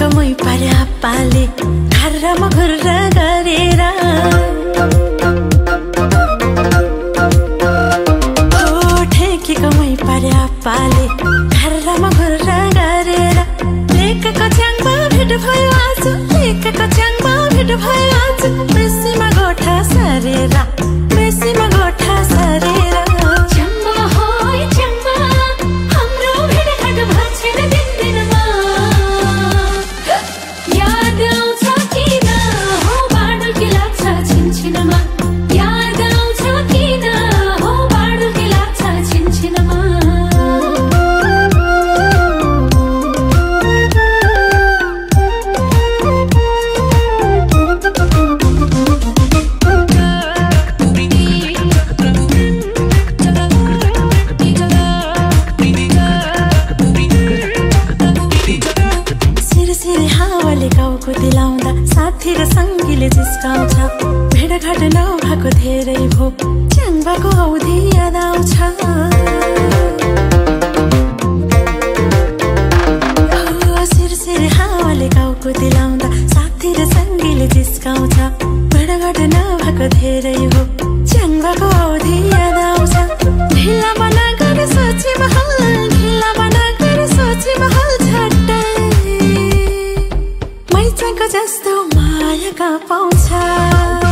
कमै पर्या पाले घरमा घुर्रा गरेर ठेकी कमै पर्या पाले घरमा घुर्रा गरेर लेकको च्याङमा भेट भयो आज लेकको च्याङमा भेट भयो आज बेसीमा गोठा सरेर बेसीमा गोठा सरेर गाउँको दिलाउँदा साथी र सङ्गीले जिस्काउँछ भेटघाट नभएको धेरै भो च्याङ्बाको औधी याद आउँछ सिरसिरे हावाले गाउँको दिलाउँदा साथी र सङ्गीले जिस्काउँछ भेटघाट नभएको धेरै भो च्याङ्बाको औधी याद आउँछ ढिला बना गरे सोची महल ढिला बना गरे सोची महल झट्टै जस्तो मायाका पाउँछ